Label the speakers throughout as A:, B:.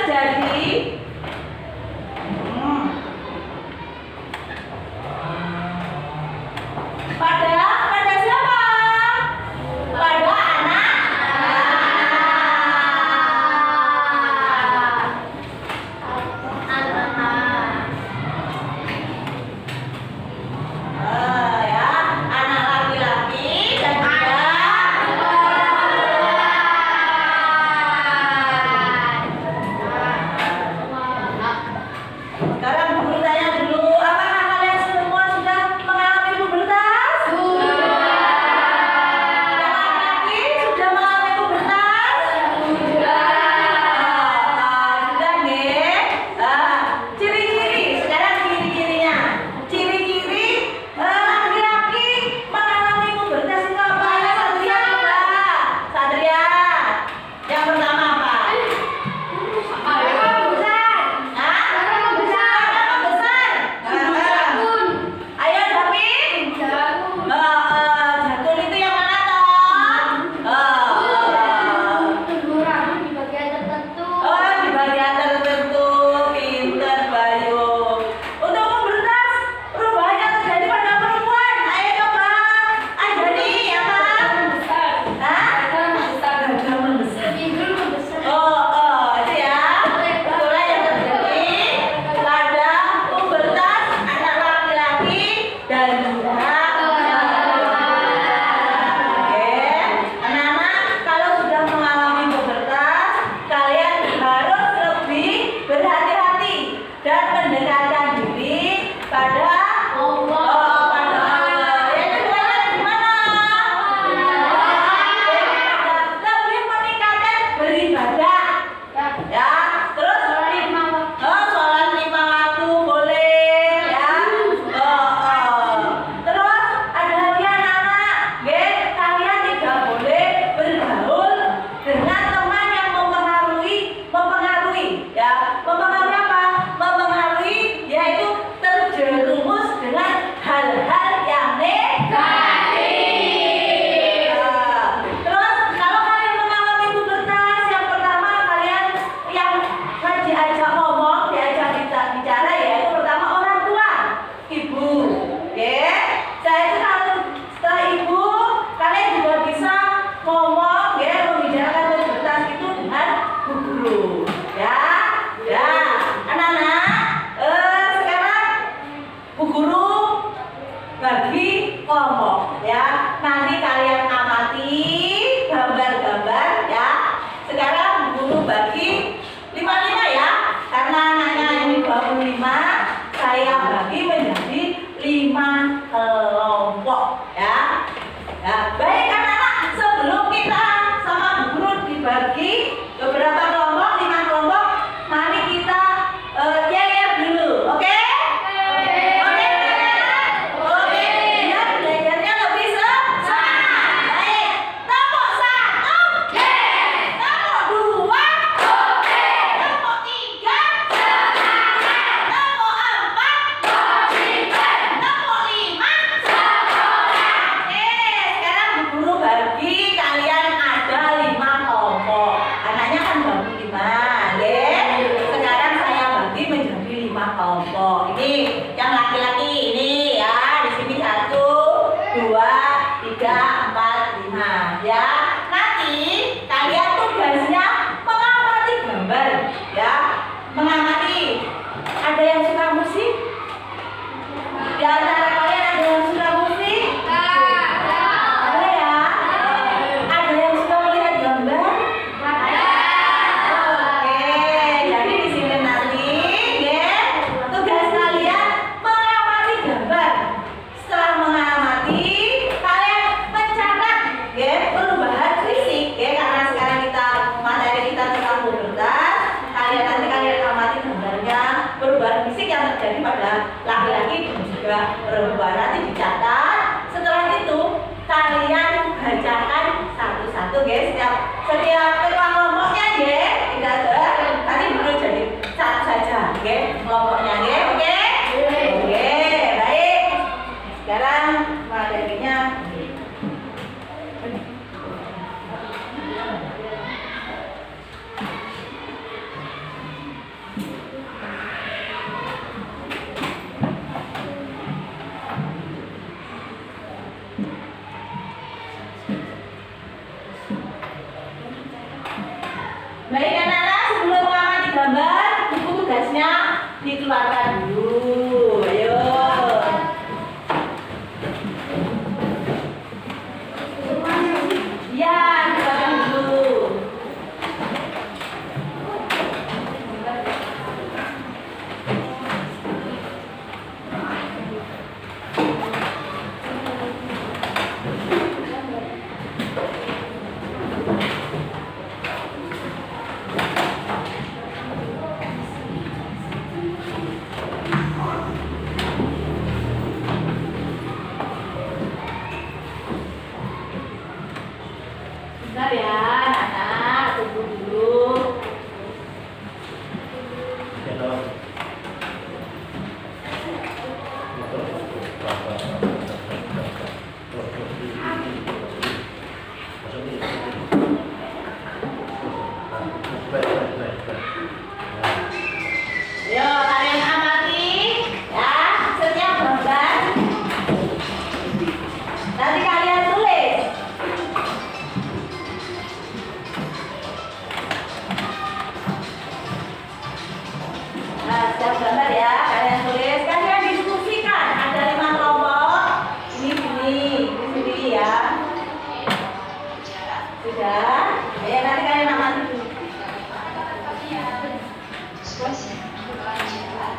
A: terjadi? Pada siapa? Pada anak. Ya, anak laki-laki dan juga sekarang Bu Guru tanya dulu, apakah kalian semua sudah mengalami pubertas? Sudah. Yang laki-laki sudah mengalami pubertas? Sudah. Sudah nggih. Ciri-ciri, sekarang ciri-cirinya. Ciri-ciri laki-laki mengalami pubertas itu apa? Ya, Satria coba. Satria. Yang pertama apa? Ayo David. Jakun itu yang mana toh? Di bagian tertentu. Pinter Bayu. Untuk pubertas perubahan yang terjadi pada perempuan. Ayo coba. Ajari ya Pak. Gajah membesar. Itu ya. Itulah yang terjadi pada pubertas anak laki-laki dan juga anak-anak. Kalau sudah mengalami pubertas, kalian harus lebih berhati-hati dan mendekatkan diri pada Allah. Pada Allah. Ya, kedua gimana? Lebih meningkatkan beribadah. Ya, terus sholat 5 waktu boleh ya. Terus ada lagi anak-anak, kalian tidak boleh bergaul dengan teman yang mempengaruhi ya. Mempengaruhi apa? Mempengaruhi yaitu terjerumus dengan hal-hal yang negatif. Terus kalau kalian mengalami pubertas, yang pertama kalian yang diajak ngomong, diajak bicara yaitu pertama orang tua, ibu. Saya itu kalau setelah ibu, kalian juga bisa ngomong membicarakan pubertas itu dengan Bu Guru. Ya, anak-anak. Sekarang Bu Guru bagi kelompok ya. Nanti kalian amati gambar-gambar ya. Sekarang Bu Guru bagi 5 ya. Karena anaknya ini 25, saya bagi menjadi 5 kelompok ya. Baik anak-anak, sebelum kita sama Bu Guru dibagi beberapa kelompok, 5 kelompok, mari kita yel-yel dulu, oke? Oke, biar belajarnya lebih semangat. Baik, kelompok 1, kelompok 2, kelompok 3, kelompok 4, kelompok 5. Oke, sekarang Bu Guru bagi kalian ada 5 kelompok. Anaknya kan baru 5, sekarang saya bagi menjadi 5 kelompok. Ini yang laki-laki ini ya, di sini 1, 2, 3, 4, 5 ya. Nanti kalian tugasnya mengamati gambar ya, mengamati. Ada yang suka musik? Di antara kalian ada yang suka musik? Ada ya? Ada yang suka melihat gambar? Oke, jadi di sini nanti tugas kalian mengamati gambar. Setelah mengamati, kalian mencatat perubahan fisik karena sekarang materi kita tentang pubertas. Kalian amati gambarnya, perubahan fisik yang terjadi pada laki-laki dan juga perempuan. Nanti dicatat. Setelah itu kalian bacakan satu-satu setiap ketua kelompoknya tidak ada. Nanti dulu jadi satu saja kelompoknya oke? Oke, baik. Sekarang materinya
B: diskusi pelajaran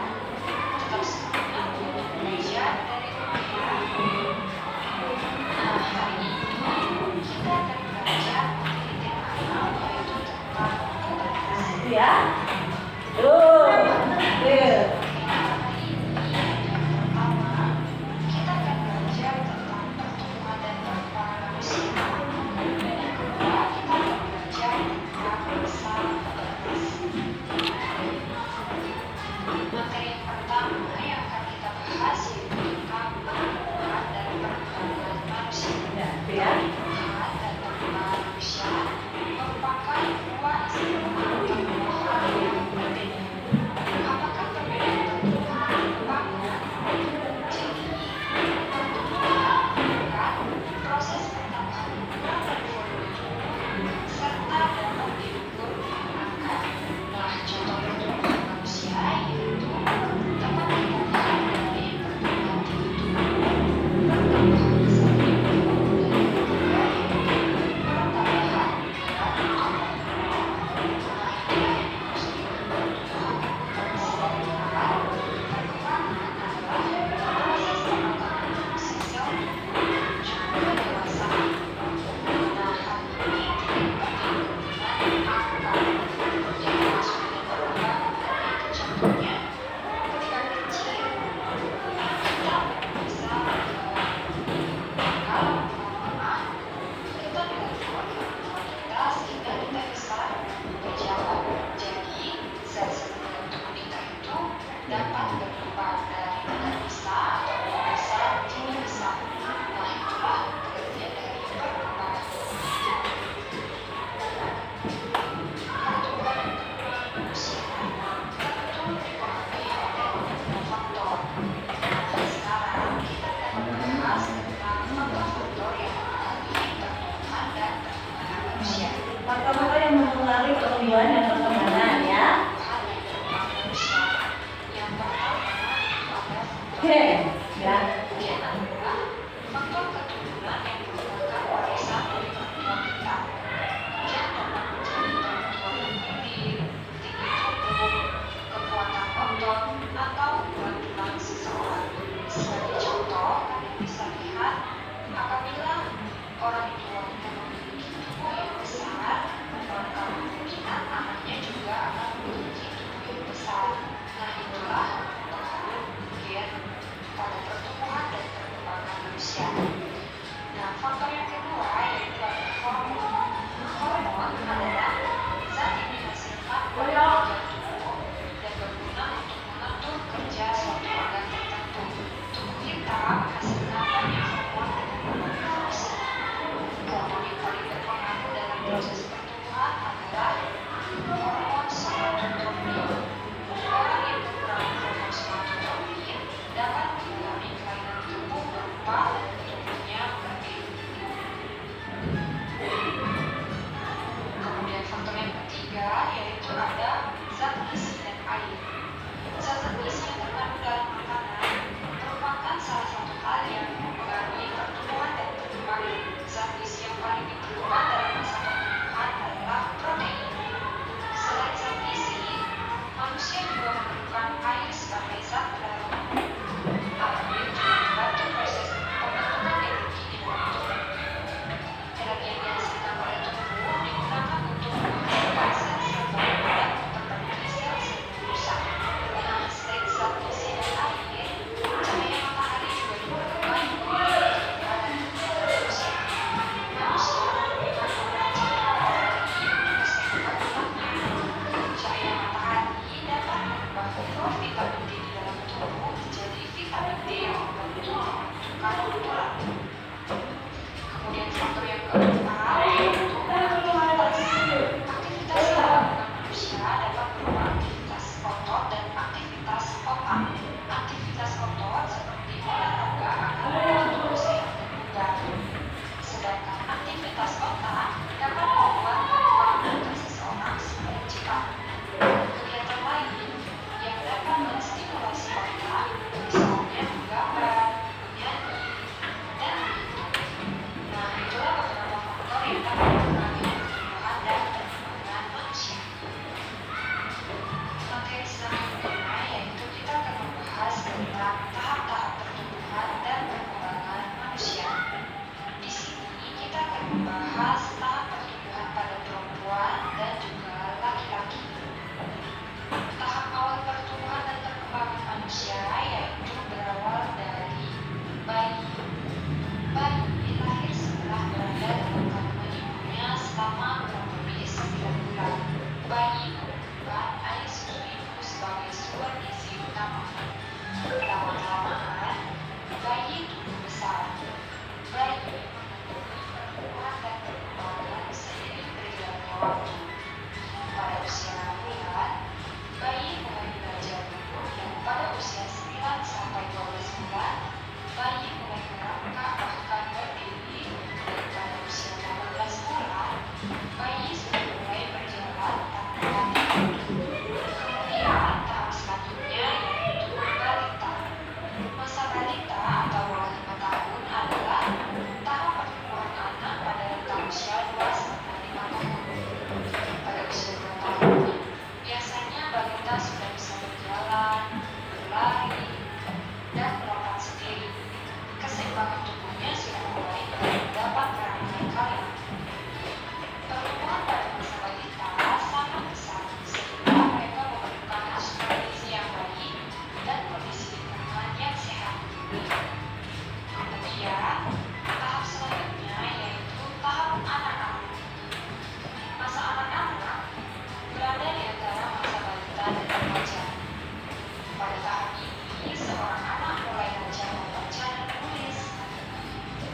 B: tetap sama belajar dari rumah ya. Nah, hari ini kita akan belajar materi tema yaitu tentang keterbatasan.
A: Ya. Tuh.
B: Kita akan belajar tentang pertumbuhan dan perkembangan manusia. Dan yang kedua, kita akan belajar tentang masa adaptasi. Materi yang pertama yang akan kita bahas yaitu tentang pertumbuhan dan perkembangan manusia.
A: Ya.
B: Pertumbuhan dan perkembangan manusia merupakan dua istilah atau dua hal yang berbeda. Apakah perbedaan balita sudah bisa berjalan, berlari, dan melompat sendiri. Keseimbangan tubuhnya sudah mulai dapat beraneka kali. Pertumbuhan pada masa balita sangat pesat sehingga mereka memerlukan asupan gizi yang baik dan kondisi lingkungan yang sehat. Kemudian, tahap selanjutnya yaitu tahap anak-anak. Masa anak-anak berada di antara masa balita dan remaja. Pada tahap ini, seorang anak mulai belajar membaca dan menulis.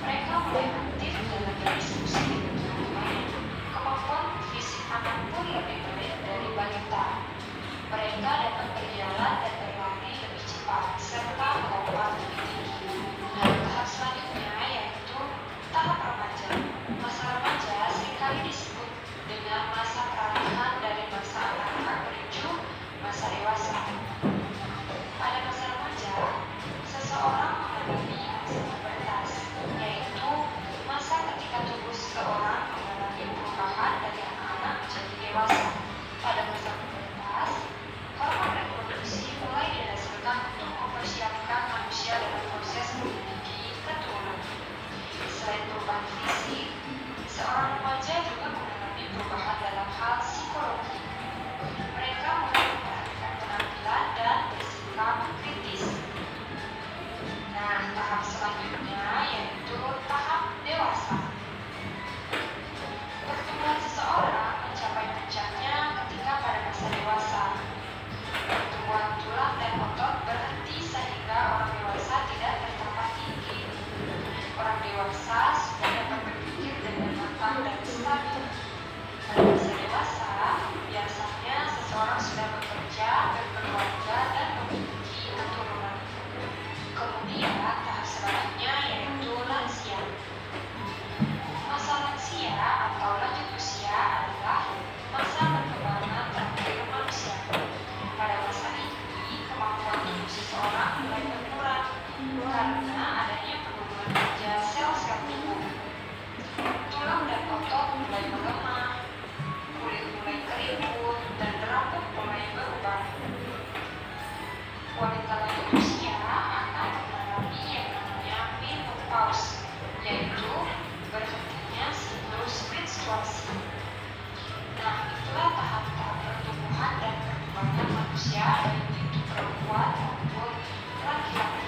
B: Mereka mulai aktif dalam berdiskusi dengan teman-teman. Kemampuan fisik anak pun lebih baik dari balita. Mereka dapat berjalan dan berlari lebih cepat serta melompat lebih tinggi. Nah, tahap selanjutnya yaitu tahap remaja. Masa remaja seringkali disebut dengan masa peralihan dari masa anak-anak menuju masa dewasa. Pada masa remaja, seseorang mengalami masa pubertas, yaitu masa ketika tubuh seseorang mengalami perubahan dari anak-anak menjadi dewasa. Pada masa pubertas, hormon reproduksi mulai dihasilkan untuk mempersiapkan manusia dalam proses memiliki keturunan. Selain perubahan fisik, seorang remaja juga mengalami perubahan dalam hal psikologi. Mereka mulai memperhatikan penampilan dan bersikap kritis. Nah, tahap selanjutnya yaitu tahap dewasa. Pertumbuhan seseorang mencapai puncaknya ketika pada masa dewasa. Pertumbuhan tulang dan otot berhenti sehingga orang dewasa tidak bertambah tinggi. Orang dewasa sudah dapat berpikir dengan matang dan stabil. Pada masa dewasa, biasanya seseorang sudah bekerja, berkeluarga, dan memiliki keturunan. Kemudian tahap selanjutnya yaitu lansia. Masa lansia atau lanjut usia adalah masa perkembangan terakhir manusia. Pada masa ini, kemampuan tubuh seseorang mulai berkurang karena adanya penurunan kerja sel-sel tubuh. Tulang dan otot mulai melemah, kulit mulai keriput, dan rambut mulai berubah. Wanita lanjut usia akan mengalami yang namanya menopause, yaitu berhentinya siklus menstruasi. Nah, itulah tahap-tahap pertumbuhan dan perkembangan manusia baik itu perempuan maupun laki-laki.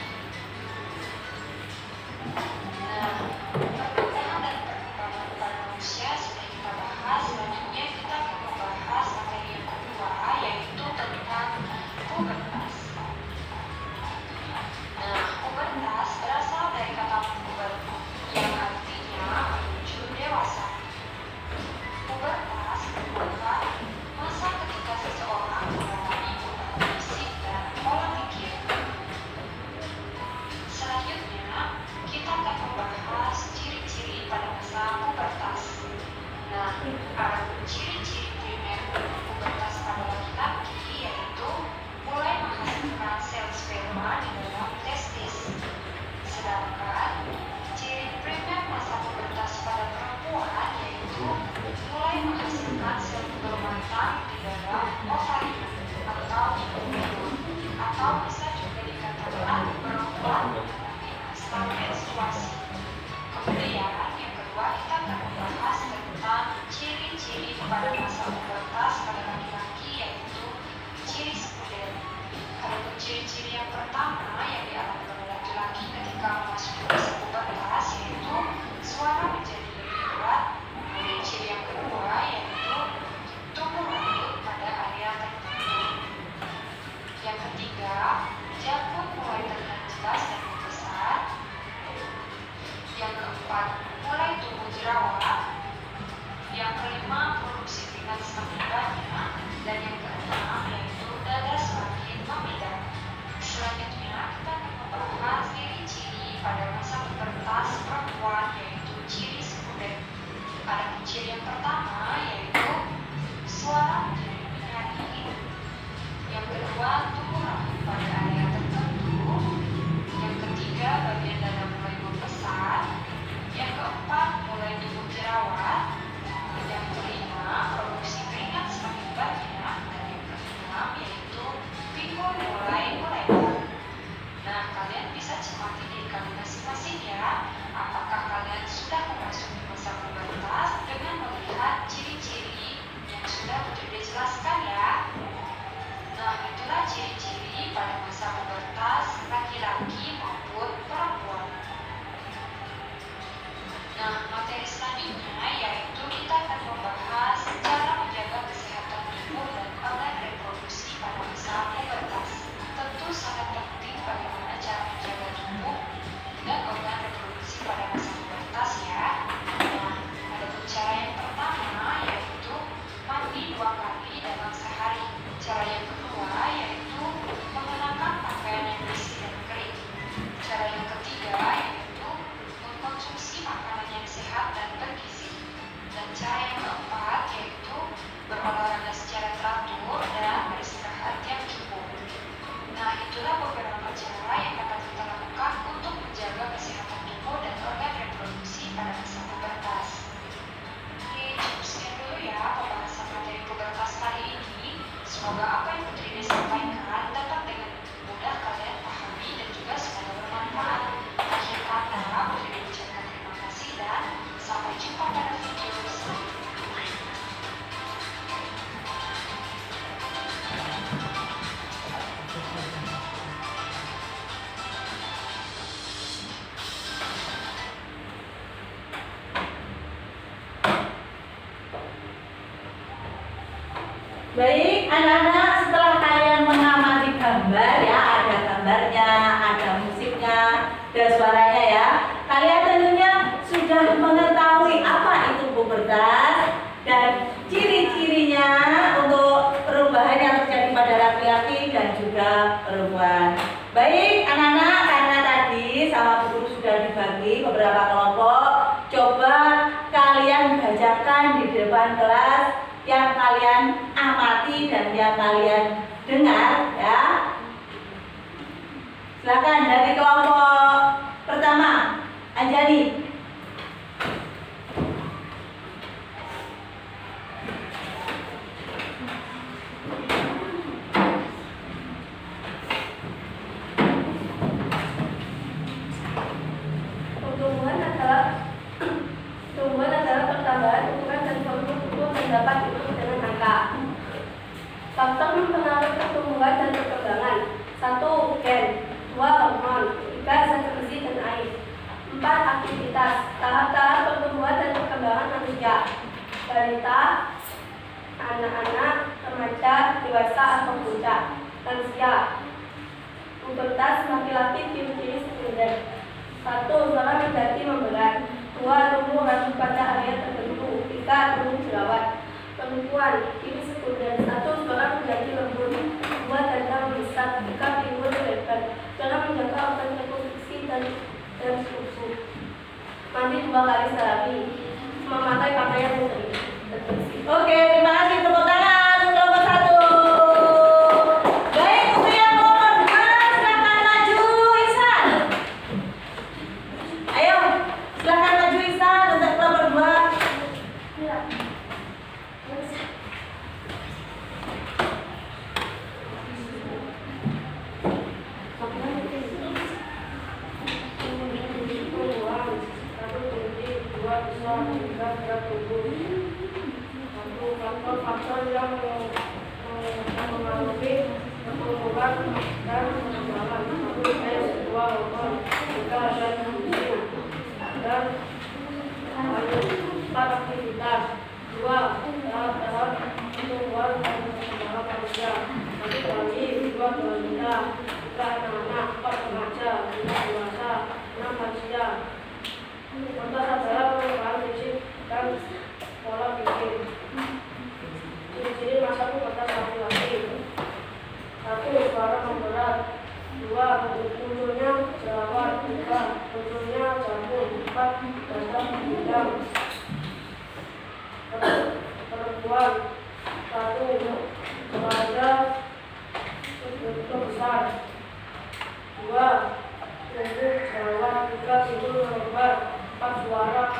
B: Nah, pertumbuhan dan perkembangan pada manusia sudah kita bahas. Selanjutnya kita akan membahas materi yang kedua, yaitu tentang pubertas. Nah, pubertas berasal dari kata puber, yang artinya menuju dewasa. Pubertas merupakan masa ketika seseorang mengalami perubahan fisik dan pola pikir. Selanjutnya, kita akan membahas ciri-ciri pada masa pubertas. Nah, ada ciri-ciri primer pubertas pada laki-laki yaitu mulai menghasilkan sel sperma di dalam testis. Sedangkan ciri primer masa pubertas pada perempuan yaitu mulai menghasilkan sel telur matang di dalam ovarium atau ovum, atau bisa juga dikatakan perempuan mengalami masa menstruasi. Kemudian yang kedua kita akan membahas tentang ciri-ciri pada masa pubertas pada laki-laki yaitu ciri sekunder. Ada ciri-ciri yang pertama yang dialami oleh laki-laki ketika memasuki masa pubertas yaitu suara menjadi lebih berat. Kemudian ciri yang kedua yaitu tumbuh rambut pada area tertentu. Yang ketiga, janggut mulai terlihat jelas dan membesar. Yang keempat, mulai tumbuh jerawat. Yang kelima, produksi keringat semakin banyak. Dan yang keenam yaitu dada semakin memedar. Selanjutnya kita akan membahas ciri-ciri pada masa pubertas perempuan yaitu ciri sekunder. Ada ciri yang pertama yaitu suara menjadi lebih nyaring. Yang kedua, tumbuh rambut pada area tertentu. Yang ketiga, bagian dada mulai membesar. Yang keempat, mulai tumbuh jerawat. Yang kelima, produksi keringat semakin banyak. Dan Nah, itulah ciri-ciri pada masa pubertas laki-laki maupun perempuan. Nah, materi selanjutnya yaitu kita akan membahas cara menjaga kesehatan tubuh dan organ reproduksi pada masa pubertas. Tentu sangat penting bagaimana cara menjaga tubuh dan organ reproduksi pada masa pubertas ya. Nah, ada cara yang pertama yaitu mandi 2 kali dalam sehari. Cara yang kedua yaitu mengenakan pakaian yang bersih dan kering. Cara yang ketiga yaitu mengkonsumsi makanan yang sehat dan bergizi. Dan cara yang keempat yaitu berolahraga secara teratur dan beristirahat yang cukup. Nah, itulah beberapa cara yang dapat kita lakukan untuk menjaga kesehatan tubuh dan organ reproduksi pada masa pubertas. Oke, cukup sekian dulu ya pembahasan materi pubertas kali ini. Semoga apa yang Putri Dede sampaikan dapat dengan mudah kalian pahami dan juga semoga bermanfaat. Akhir kata, Putri Dede ucapkan terima kasih dan sampai jumpa pada video selanjutnya.
A: Baik, anak-anak, setelah kalian mengamati gambar ya, ada gambarnya, ada musiknya, ada suaranya ya. Kalian tentunya sudah mengetahui apa itu pubertas dan ciri-cirinya untuk perubahan yang terjadi pada laki-laki dan juga perempuan. Baik, anak-anak, karena tadi sama Bu Guru sudah dibagi beberapa kelompok, coba kalian bacakan di depan kelas yang kalian amati dan yang kalian dengar ya. Silakan dari kelompok pertama, Anjani.
C: Tumbuhan adalah pertambahan ukuran dan volume tubuh yang dapat diukur dengan angka. Faktor mempengaruhi pertumbuhan dan perkembangan: 1. Gen, 2. Hormon, 3. Zat besi dan air, 4. Aktivitas, tahap-tahap pertumbuhan dan perkembangan manusia: balita, anak-anak, remaja, dewasa atau bocah, lansia. Pubertas laki-laki, ciri-ciri sekunder: 1. Suara menjadi memberat, 2. Tumbuh rambut pada area tertentu, 3. Tumbuh jerawat. Perempuan, ciri sekunder: 1. Suara menjadi lembut, 2. Dada membesar, 3. Pinggul lebar. Cara menjaga organ reproduksi dan susu: mandi 2 kali sehari, memakai pakaian yang bersih.
A: Oke, terima kasih. Tepuk tangan untuk kelompok 1. Baik, untuk yang kelompok 2, silakan maju Ihsan. Ayo, silakan maju Ihsan untuk kelompok 2.
C: Faktor yang mempengaruhi pertumbuhan dan perkembangan: 1. Gen, 2. Hormon, 3. Zat besi dan air, 4. Aktivitas, 2. Tahap-tahap pertumbuhan dan perkembangan manusia: 1. Bayi, 2. balita, 3. anak-anak, 4. remaja, 5. dewasa, 6. lansia. Contoh adalah perubahan fisik dan pola pikir. Ciri-ciri masa pubertas laki-laki: 1. Suara memberat, 2. Munculnya jerawat, 3. Munculnya jamur, 4. Dada bidang. Perempuan: 1. Remaja begitu besar, 2. Tumbuh jerawat, 3. Pinggul lebar, 4. Suara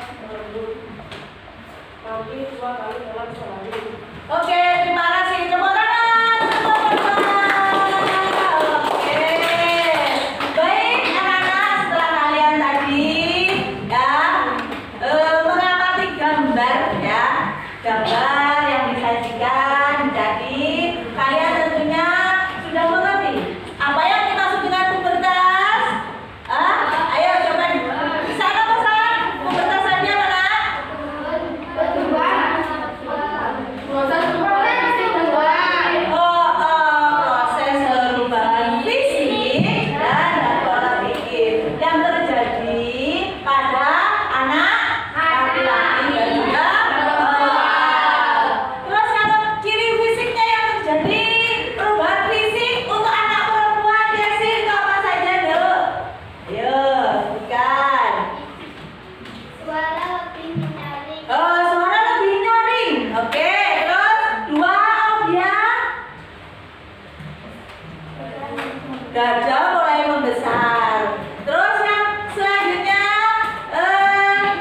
A: dada mulai membesar. Terus yang selanjutnya,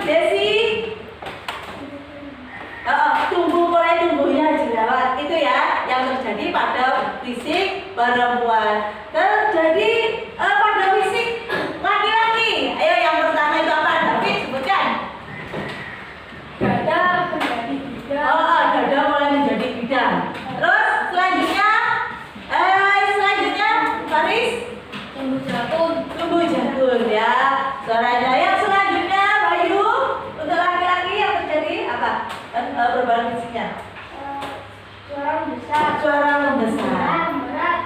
A: Desi, tumbuh mulai tumbuhnya jerawat. Itu ya yang terjadi pada fisik perempuan. Terjadi pada fisik laki-laki. Ayo yang pertama itu apa? David sebutkan.
C: Dada menjadi bidang.
A: Dada mulai menjadi bidang. Terus selanjutnya, Faris,
C: Tumbuh jatun.
A: tumbuh jatun ya. Suaranya yang selanjutnya, Bayu, untuk laki-laki yang terjadi apa? Perubahan fisiknya.
C: Suara besar.
A: Suara membesar.
C: Berat.